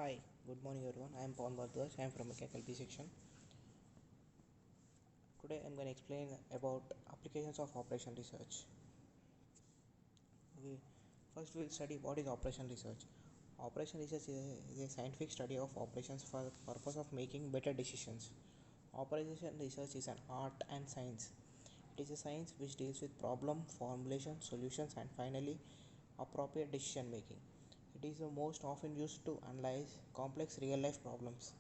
Hi, good morning everyone. I am Pawan Bharadwaj. I am from Mechanical B section. Today I am going to explain about applications of operation research. We first will study what is operation research. Operation research is a scientific study of operations for the purpose of making better decisions. Operation research is an art and science. It is a science which deals with problem, formulation, solutions, and finally appropriate decision making. It is the most often used to analyze complex real life problems,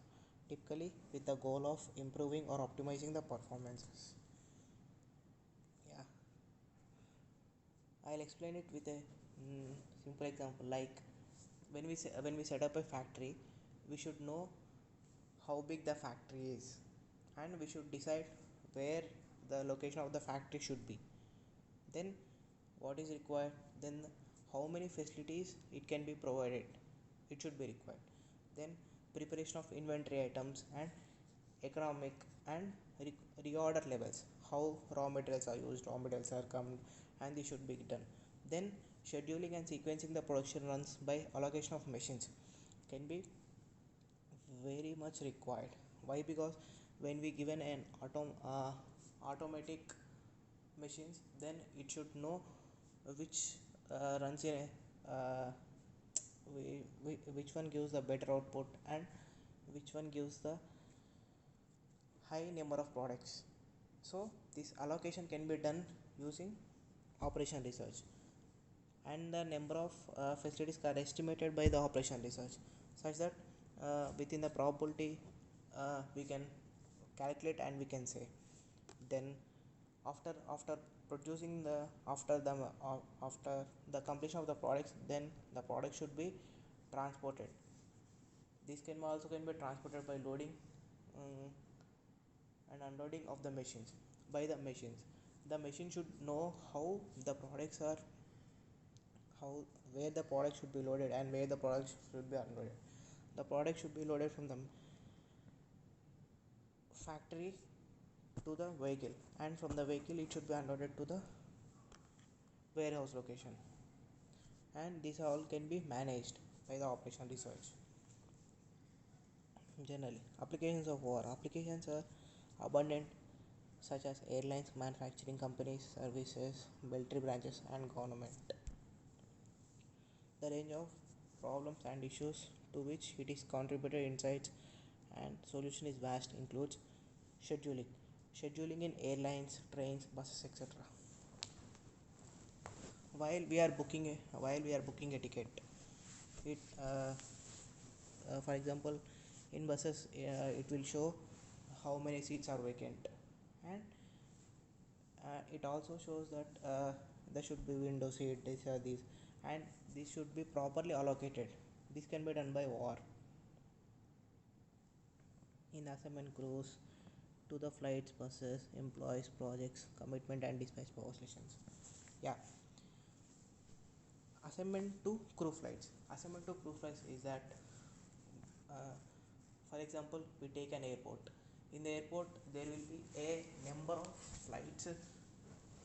typically with the goal of improving or optimizing the performances. Yeah, I'll explain it with a simple example. Like when we set up a factory, we should know how big the factory is, and we should decide where the location of the factory should be. Then what is required, then how many facilities it can be provided, it should be required. Then preparation of inventory items and economic and reorder levels, how raw materials are used, raw materials are come, and they should be done. Then scheduling and sequencing the production runs by allocation of machines can be very much required. Why? Because when we given an automatic machines, then it should know which runs in a which one gives the better output and which one gives the high number of products. So this allocation can be done using operation research, and the number of facilities are estimated by the operation research, such that within the probability we can calculate and we can say. Then after producing the after the completion of the products, then the product should be transported. This can be transported by loading and unloading of the machines by the machines. The machine should know how where the product should be loaded and where the product should be unloaded. The product should be loaded from the factory to the vehicle, and from the vehicle it should be unloaded to the warehouse location, and these all can be managed by the operation research. Generally, applications of war applications are abundant, such as airlines, manufacturing companies, services, military branches, and government. The range of problems and issues to which it is contributed insights and solution is vast, includes scheduling in airlines, trains, buses, etc. While we are booking a ticket, it for example, in buses it will show how many seats are vacant, and it also shows that there should be window seat, these, and these should be properly allocated. This can be done by war. In assignment crews to the flights, buses, employees, projects, commitment, and dispatch power stations. Yeah, assignment to crew flights. Assignment to crew flights is that, uh, for example, we take an airport. In the airport, there will be a number of flights,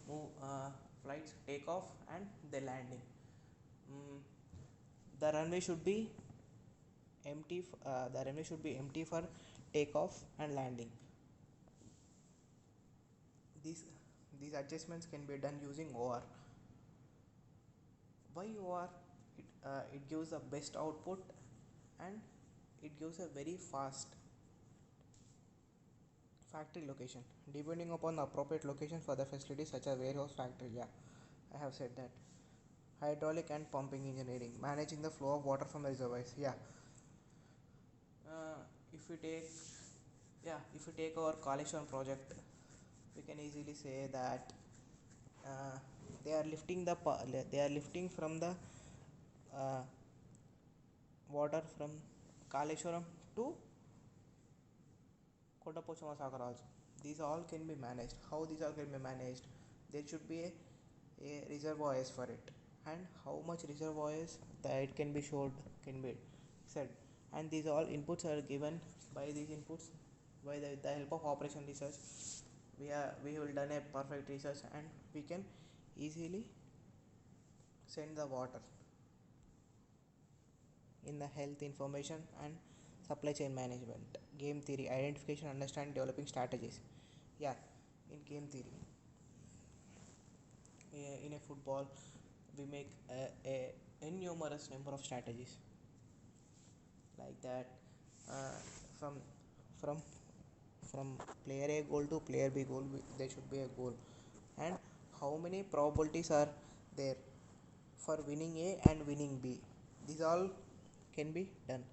move, flights take off and the landing. The runway should be empty for takeoff and landing. These adjustments can be done using OR. Why OR? It gives the best output, and it gives a very fast factory location, depending upon the appropriate location for the facilities such as warehouse, factory. Yeah, I have said that. Hydraulic and pumping engineering, managing the flow of water from the reservoirs. Yeah, uh, if we take if we take our Kaleshwaram project, we can easily say that uh, they are lifting from the uh, water from Kaleshwaram to Kottapochama Sagar also. These all can be managed. How these all can be managed? There should be a reservoirs for it, and how much reservoirs that it can be showed can be said. And these all inputs are given by these inputs by the help of operation research. We will done a perfect research, and we can easily send the water. in the health information and supply chain management. Game theory, identification, understand, developing strategies. Yeah, in game theory, in a football, we make a numerous number of strategies like that. Uh, from from from player A goal to player B goal, there should be a goal, and how many probabilities are there for winning A and winning B. These all can be done.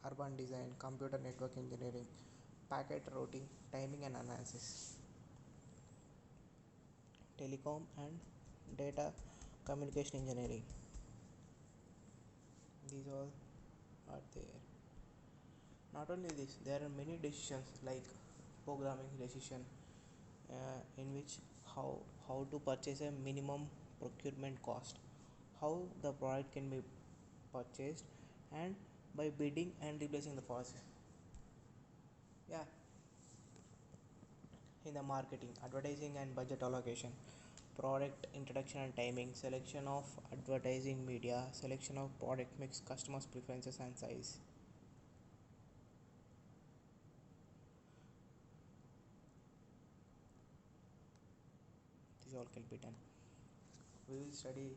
Urban design, computer network engineering, packet routing, timing and analysis, telecom and data communication engineering. These all are there. Not only this, there are many decisions like programming decision, in which how to purchase a minimum procurement cost, how the product can be purchased, and by bidding and replacing the cost. Yeah, in the marketing, advertising and budget allocation, product introduction and timing, selection of advertising media, selection of product mix, customers preferences and size. This all can be done. We will study